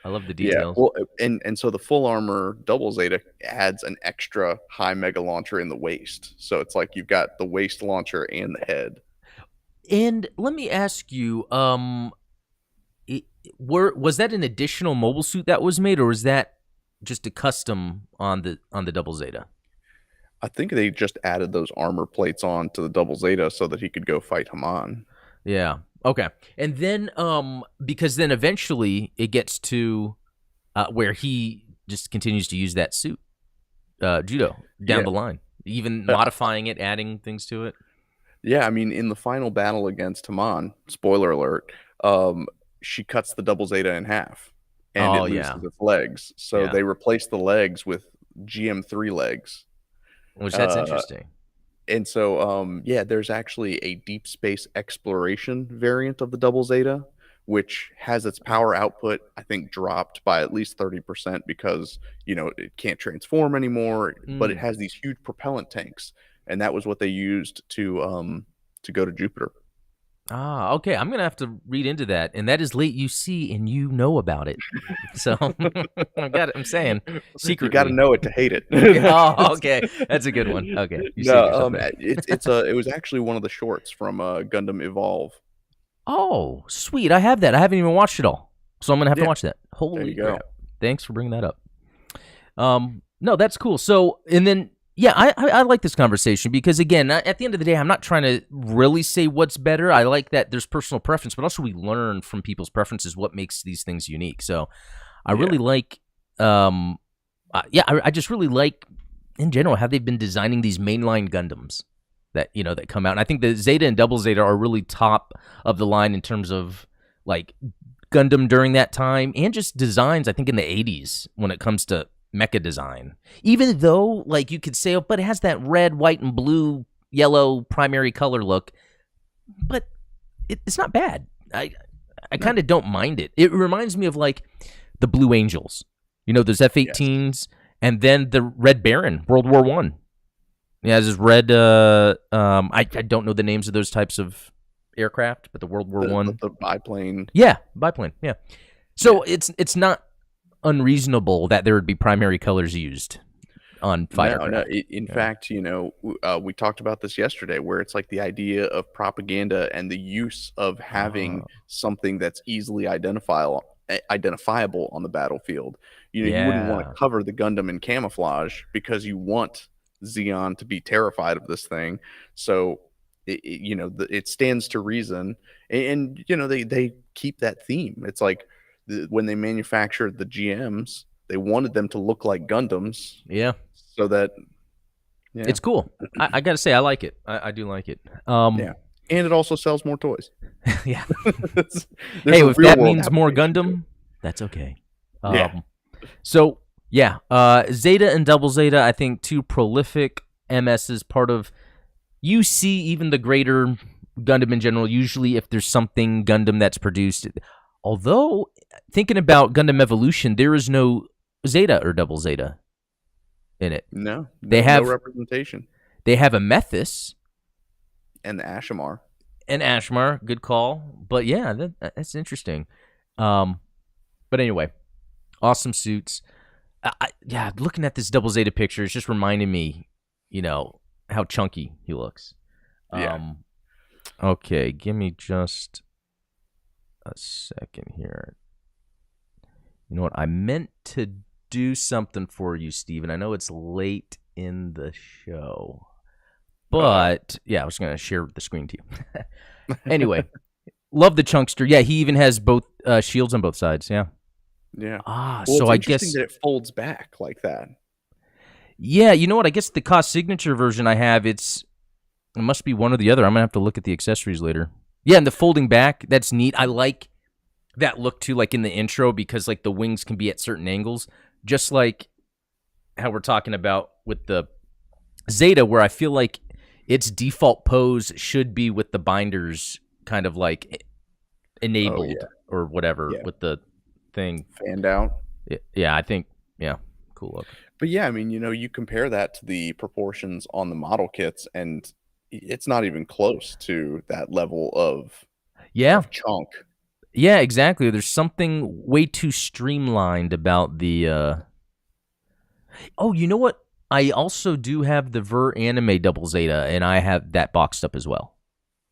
I love the Yeah, details. well, and so the full armor double Zeta adds an extra high mega launcher in the waist. So it's like you've got the waist launcher and the head. And let me ask you, it, was that an additional mobile suit that was made, or was that just a custom on the double Zeta? I think they just added those armor plates on to the double Zeta so that he could go fight Haman. Yeah. Okay. And then because then eventually it gets to where he just continues to use that suit, judo down Yeah. the line, even Uh, modifying it, adding things to it. Yeah, I mean, in the final battle against Haman, spoiler alert, she cuts the double Zeta in half and it Oh yeah. loses its legs. So Yeah. they replace the legs with GM3 legs. Which that's Uh, interesting. and so, yeah, there's actually a deep space exploration variant of the double Zeta, which has its power output, I think, dropped by at least 30% because, it can't transform anymore, but it Mm. has these huge propellant tanks. And that was what they used to go to Jupiter. Ah, okay. I'm gonna have to read into that, and that is late UC, and you know about it. So I got it. I'm saying You got to secretly. know it to hate it. Oh, okay. That's a good one. Okay, you saved No, yourself there. it was actually one of the shorts from Gundam Evolve. Oh, sweet. I have that. I haven't even watched it all. So I'm going to have to Yeah, watch that. there Holy you go. crap. Thanks for bringing that up. No, that's cool. So, and then, yeah, I like this conversation because, again, at the end of the day, I'm not trying to really say what's better. I like that there's personal preference, but also we learn from people's preferences what makes these things unique. So I Yeah. really like, I just really like, in general, how they've been designing these mainline Gundams that come out. And I think the Zeta and Double Zeta are really top of the line in terms of like Gundam during that time and just designs, I think in the 80s when it comes to mecha design. Even though like you could say, oh, but it has that red, white, and blue, yellow primary color look, but it's not bad. I kind of don't mind it. It reminds me of like the Blue Angels, those Yes. F-18s, and then the Red Baron, World War One. Yeah, this is red. I don't know the names of those types of aircraft, but the World War One. The biplane. Yeah, biplane. Yeah. So it's not unreasonable that there would be primary colors used on fighter No. craft. In fact, we talked about this yesterday, where it's like the idea of propaganda and the use of having something that's easily identifiable on the battlefield. You wouldn't want Yeah. to cover the Gundam in camouflage because you want Xeon to be terrified of this thing. So it stands to reason, and they keep that theme. It's like when they manufactured the GMs, they wanted them to look like Gundams, Yeah. so that yeah, It's cool. I got to say, I like it. I do like it. yeah, and it also sells more toys. Yeah. There's Hey, a if real that world means more application to it. Gundam, that's okay. Yeah. So yeah, Zeta and Double Zeta, I think, two prolific MSs. Part of you see even the greater Gundam in general. Usually, if there's something Gundam that's produced, although thinking about Gundam Evolution, there is no Zeta or Double Zeta in it. No, They no have representation. They have a Methus And the Ashamar. and Ashmar. Good call, but yeah, that's interesting. But anyway, awesome suits. Yeah, looking at this double Zeta picture, it's just reminding me, how chunky he looks. Yeah. Okay, give me just a second here. You know what? I meant to do something for you, Steven. I know it's late in the show, but yeah, I was going to share the screen to you. Anyway, love the chunkster. Yeah, he even has both shields on both sides. Yeah. Yeah. Well, So it's I interesting guess. that it folds back like that. Yeah, you know what? I guess the cost signature version I have, it must be one or the other. I'm going to have to look at the accessories later. Yeah, and the folding back, that's neat. I like that look too, like in the intro, because like the wings can be at certain angles, just like how we're talking about with the Zeta, where I feel like its default pose should be with the binders kind of like Oh enabled yeah. or whatever Yeah. with the thing. Fanned out. Yeah, I think, yeah, cool look. But yeah, I mean, you compare that to the proportions on the model kits, and it's not even close to that level of Yeah, chunk. yeah, exactly. There's something way too streamlined about the. Oh, you know what? I also do have the Ver Anime Double Zeta, and I have that boxed up as well.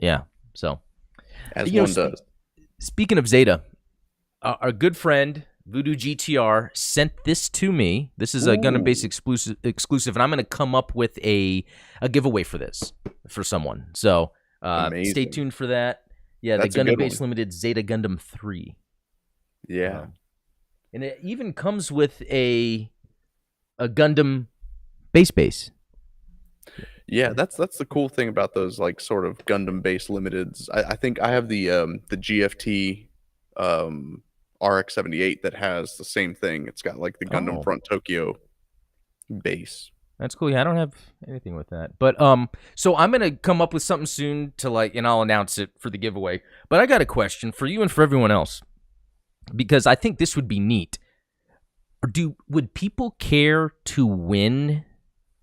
Yeah, so As you know, one does. speaking of Zeta, our good friend Voodoo GTR sent this to me. This is a Gundam Base Ooh, exclusive, and I'm going to come up with a giveaway for this for someone. So stay amazing. tuned for that. Yeah, That's the a Gundam good Base one. Limited Zeta Gundam 3. Yeah. And it even comes with a Gundam base. Yeah, that's the cool thing about those like sort of Gundam based limiteds. I think I have the GFT RX-78 that has the same thing. It's got like the Gundam Oh, Front Tokyo base. that's cool. Yeah, I don't have anything with that. But so I'm gonna come up with something soon to like, and I'll announce it for the giveaway. But I got a question for you and for everyone else, because I think this would be neat. Would people care to win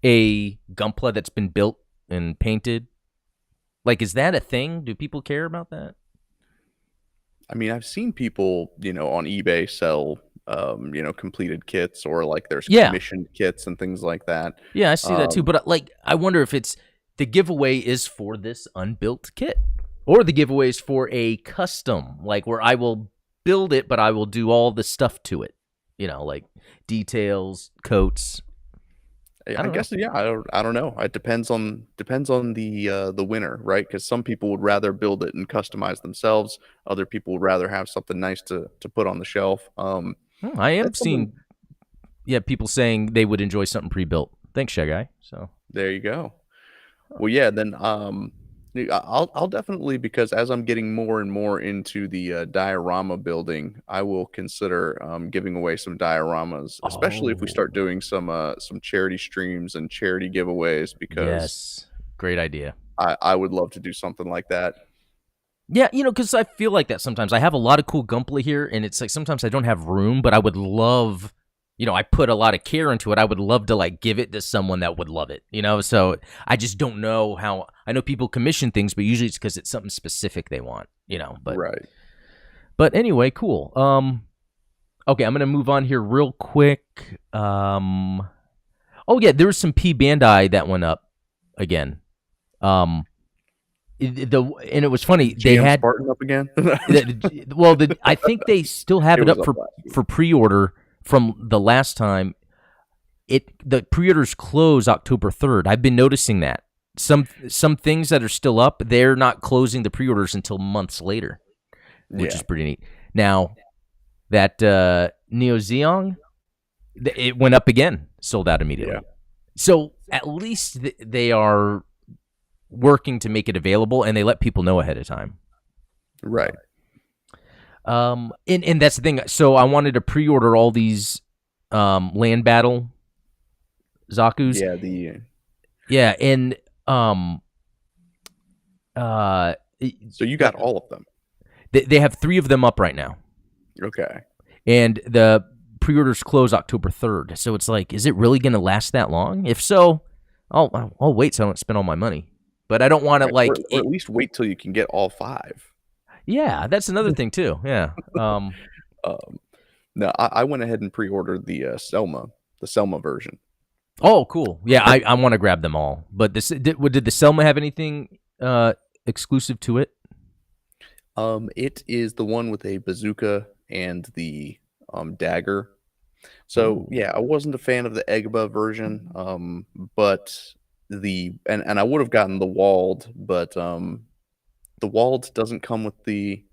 a Gunpla that's been built and painted? Like, is that a thing? Do people care about that? I mean, I've seen people, on eBay sell, completed kits, or like there's Yeah, commissioned kits and things like that. yeah, I see that too. Um, But like, I wonder if it's the giveaway is for this unbuilt kit, or the giveaway is for a custom, like where I will build it, but I will do all the stuff to it. Like details, coats. I I don't know. guess yeah. I don't know. It depends on the winner, right? Because some people would rather build it and customize themselves. Other people would rather have something nice to put on the shelf. I am That's something. seeing, yeah, people saying they would enjoy something pre-built. Thanks, Shy Guy. So, There you go. Well, yeah. Then I'll definitely, because as I'm getting more and more into the diorama building, I will consider giving away some dioramas, especially if we oh, start doing some charity streams and charity giveaways, because yes, great idea. I would love to do something like that. Yeah, because I feel like that sometimes. I have a lot of cool Gunpla here, and it's like sometimes I don't have room, but I would love, I put a lot of care into it. I would love to like give it to someone that would love it. So I just don't know how. I know people commission things, but usually it's because it's something specific they want. But Right. anyway, cool. Okay, I'm gonna move on here real quick. Oh yeah, there was some P Bandai that went up again. Um, and it was funny. They GM had Spartan up again. well, I think they still have It it was up up for last week. pre-order from the last time. The pre-orders close October 3rd. I've been noticing that some things that are still up, they're not closing the pre-orders until months later, which Yeah. is pretty neat. Now that Neo Zeong, it went up again, sold out immediately. Yeah. So at least they are working to make it available, and they let people know ahead of time. Right. And that's the thing. So I wanted to pre-order all these land battle Zaku's. Yeah. The Yeah, and uh So you got all of them. they have 3 of them up right now. Okay. And the pre-orders close October 3rd. So it's like, is it really going to last that long? If so, I'll wait so I don't spend all my money. But I don't want to Right. like Or at least wait till you can get all 5. yeah, that's another thing too. Yeah. Um, no, I went ahead and pre-ordered the Selma. the Selma version. Oh, cool. Yeah, I want to grab them all. But did the Selma have anything exclusive to it? It is the one with a bazooka and the dagger. So Ooh. yeah, I wasn't a fan of the Egba version, but and I would have gotten the Wald, but the Wald doesn't come with the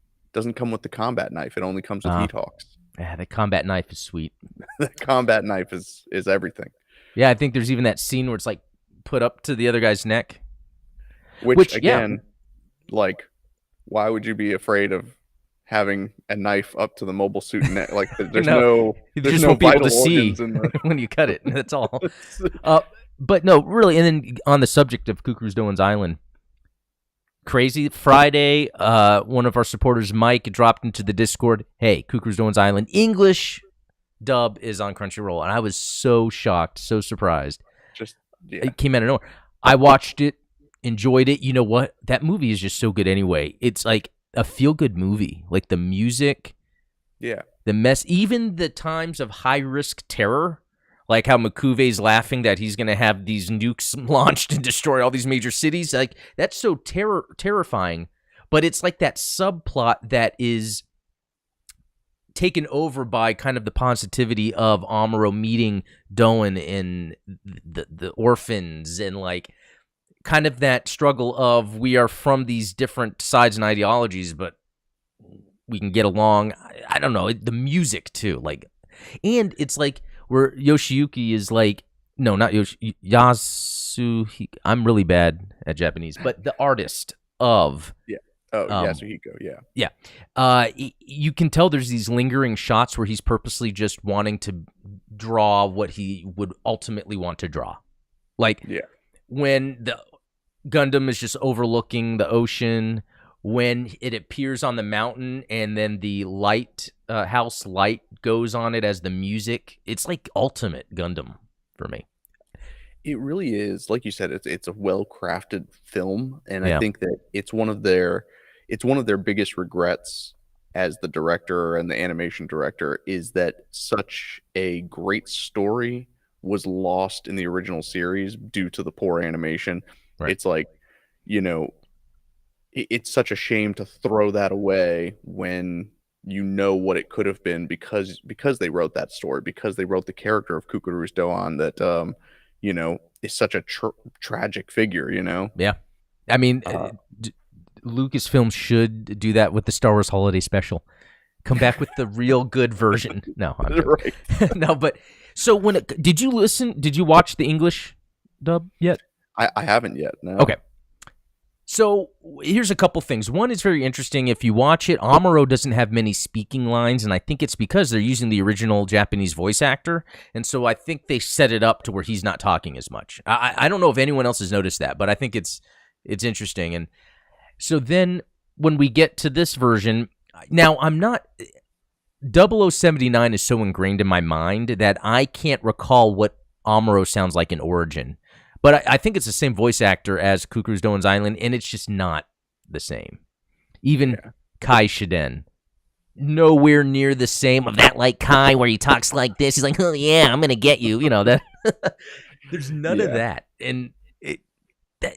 combat knife. It only comes with Uh, heat hawks. yeah, the combat knife is sweet. The combat knife is everything. Yeah, I think there's even that scene where it's like put up to the other guy's neck. Which Which, yeah, again, like, why would you be afraid of having a knife up to the mobile suit neck? Like, no, you there's just no won't be able to vital see organs in the. when you cut it. That's all. But no, really. And then on the subject of Cucuruz Doan's Island, crazy Friday, one of our supporters, Mike, dropped into the Discord. Hey, Cucuruz Doan's Island English dub is on Crunchyroll, and I was so shocked, so surprised. Just yeah, It came out of nowhere. I watched it, enjoyed it. You know what? That movie is just so good anyway. It's like a feel-good movie. Like the music, yeah. the mess, even the times of high-risk terror, like how Makuve's laughing that he's going to have these nukes launched and destroy all these major cities. Like that's so terrifying. But it's like that subplot that is taken over by kind of the positivity of Amuro meeting Doan in the orphans and like kind of that struggle of we are from these different sides and ideologies, but we can get along. I don't know. The music too. Like, and it's like where Yoshiyuki is like, no, not Yasuhi. I'm really bad at Japanese, but the artist of Yeah. Oh, um, Yasuhiko, yeah. yeah. You can tell there's these lingering shots where he's purposely just wanting to draw what he would ultimately want to draw. Like Yeah. when the Gundam is just overlooking the ocean, when it appears on the mountain and then the light, house light goes on it as the music. It's like ultimate Gundam for me. It really is. Like you said, it's a well-crafted film, and I Yeah. think that it's one of their biggest regrets as the director and the animation director is that such a great story was lost in the original series due to the poor animation. Right. It's like, you know, it's such a shame to throw that away when you know what it could have been because they wrote that story, because they wrote the character of Cucuruz Doan that is such a tragic figure, you know. Yeah. I mean, Lucasfilm should do that with the Star Wars Holiday Special. Come back with the real good version. No, I'm joking. Right. No, but so did you watch the English dub yet? I haven't yet. No. Okay. So here's a couple things. One is very interesting. If you watch it, Amuro doesn't have many speaking lines, and I think it's because they're using the original Japanese voice actor, and so I think they set it up to where he's not talking as much. I don't know if anyone else has noticed that, but I think it's interesting. And so then when we get to this version, now I'm not... 0079 is so ingrained in my mind that I can't recall what Amuro sounds like in Origin. But I think it's the same voice actor as Cucuruz Doan's Island, and it's just not the same. Even Kai Shiden, nowhere near the same of that, like Kai, where he talks like this. He's like, "Oh yeah, I'm gonna get you." You know that. There's none of that, and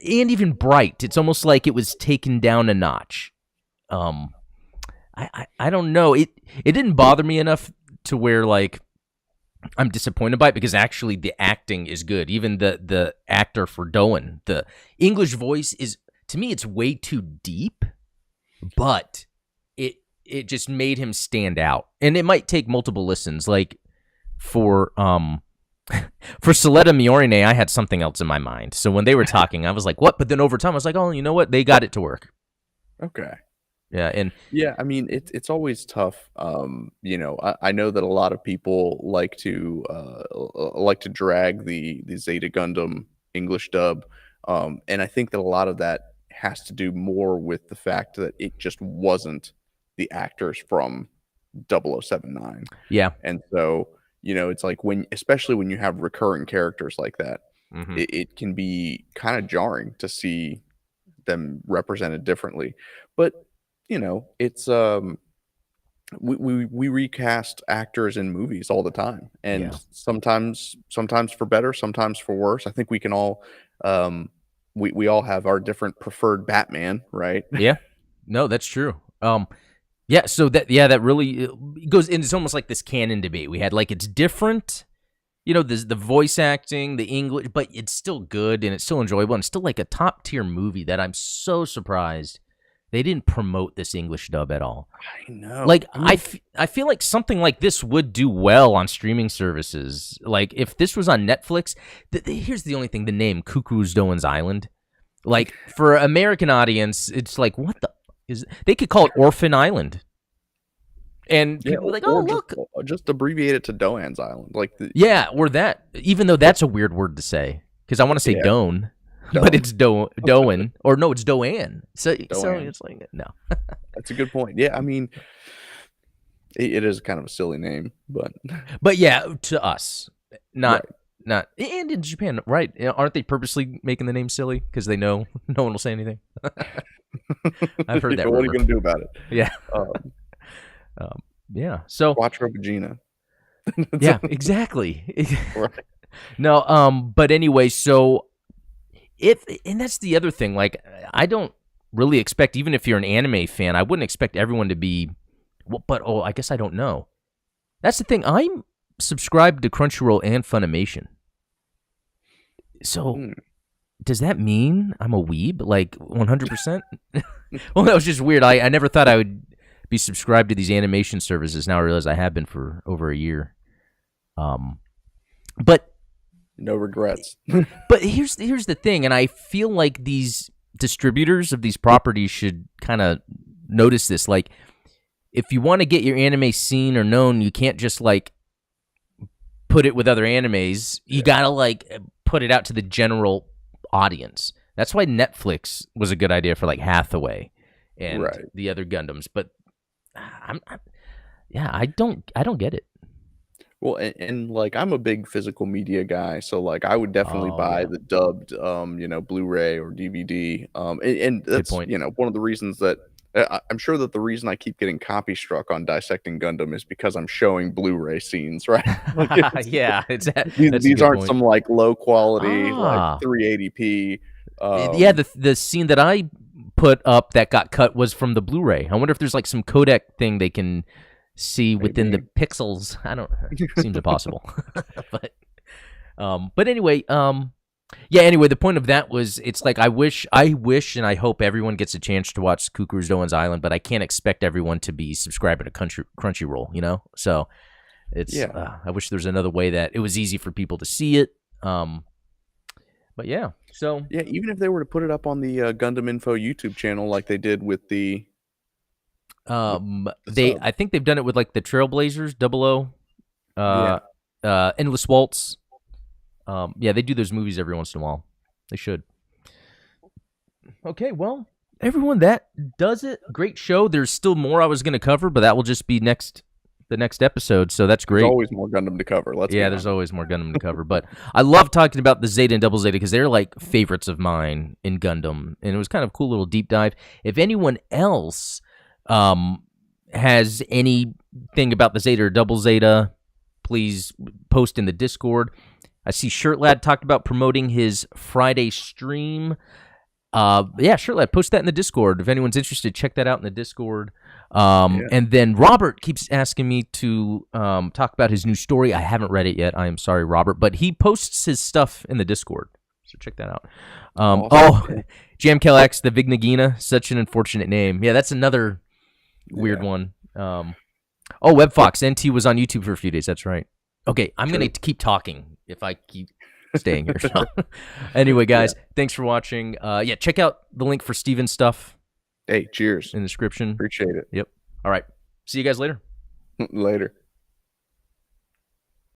even Bright. It's almost like it was taken down a notch. I don't know. It didn't bother me enough to where like I'm disappointed by it because actually the acting is good. Even the actor for Doan, the English voice is, to me, it's way too deep, but it just made him stand out. And it might take multiple listens. Like for for Soleta Miorine, I had something else in my mind. So when they were talking, I was like, what? But then over time, I was like, oh, you know what? They got it to work. Okay. Yeah, and yeah, I mean it's always tough. I know that a lot of people like to drag the Zeta Gundam English dub, and I think that a lot of that has to do more with the fact that it just wasn't the actors from 0079. Yeah, and so it's like especially when you have recurring characters like that, it can be kind of jarring to see them represented differently, but. It's we recast actors in movies all the time, and Yeah. sometimes for better, sometimes for worse. I think we can all we all have our different preferred Batman, right? Yeah. No, that's true. Yeah, so that really goes and it's almost like this canon debate we had. Like it's different, the voice acting, the English, but it's still good and it's still enjoyable and still like a top tier movie that I'm so surprised they didn't promote this English dub at all. I know. Like I mean, I feel like something like this would do well on streaming services. Like if this was on Netflix, here's the only thing: the name Cucuruz Island. Like for American audience, it's like what the is? They could call it Orphan Island, and yeah, people are like, oh or look, just abbreviate it to Doan's Island, like yeah, or that. Even though that's a weird word to say, because I want to say yeah, Doan, but Doan. it's Doan, or no, it's Doan. So Doan. it's like no. That's a good point. Yeah, I mean, it is kind of a silly name, but But yeah, to us, not right. not and in Japan, right? Aren't they purposely making the name silly because they know no one will say anything? I've heard that What are you rumor. gonna do about it? Yeah, Um, yeah. So Quattro Vagina. yeah, exactly. Right. No, but anyway, so and that's the other thing. Like, I don't really expect, even if you're an anime fan, I wouldn't expect everyone to be. Well, but I guess I don't know. That's the thing. I'm subscribed to Crunchyroll and Funimation. So Hmm. does that mean I'm a weeb? Like 100%? Well, that was just weird. I never thought I would be subscribed to these animation services. Now I realize I have been for over a year. But No regrets. but here's the thing, and I feel like these distributors of these properties should kind of notice this. Like, if you want to get your anime seen or known, you can't just like put it with other animes. You gotta like put it out to the general audience. That's why Netflix was a good idea for like Hathaway and Right. the other Gundams. But yeah, I don't get it. Well, and like I'm a big physical media guy, so like I would definitely Oh buy yeah, the dubbed, Blu-ray or DVD. And good that's point. one of the reasons that I'm sure that the reason I keep getting copy struck on Dissecting Gundam is because I'm showing Blu-ray scenes, right? Like Yeah, that's a these good aren't point. some like low quality like Ah, 380p. yeah, the scene that I put up that got cut was from the Blu-ray. I wonder if there's like some codec thing they can see within the Maybe. pixels. I don't. Seems impossible. But anyway, yeah. Anyway, the point of that was, it's like I wish, and I hope everyone gets a chance to watch Cucuruz Island, but I can't expect everyone to be subscribing to Crunchyroll. So it's. Yeah. I wish there's another way that it was easy for people to see it. But yeah, so Yeah, even if they were to put it up on the Gundam Info YouTube channel like they did with the sub. I think they've done it with like the Trailblazers, Double O, Yeah. Endless Waltz. Yeah, they do those movies every once in a while. They should. Okay, well, everyone, that does it. Great show. There's still more I was going to cover, but that will just be the next episode. So that's great. There's always more Gundam to cover. Let's be Yeah, honest. there's always more Gundam to cover. But I love talking about the Zeta and Double Zeta because they're like favorites of mine in Gundam. And it was kind of a cool little deep dive. If anyone else has anything about the Zeta or Double Zeta, please post in the Discord. I see Shirtlad talked about promoting his Friday stream. Yeah, Shirtlad, post that in the Discord. If anyone's interested, check that out in the Discord. And then Robert keeps asking me to talk about his new story. I haven't read it yet. I am sorry, Robert, but he posts his stuff in the Discord, so check that out. Awesome. Jamkel X, the Vignagina, such an unfortunate name. Yeah, that's another weird one. WebFox NT was on YouTube for a few days. That's right. Okay, I'm gonna keep talking if I keep staying here. So. Anyway, guys, thanks for watching. Yeah, check out the link for Steven's stuff. Hey, cheers. In the description. Appreciate it. Yep. All right. See you guys later. Later.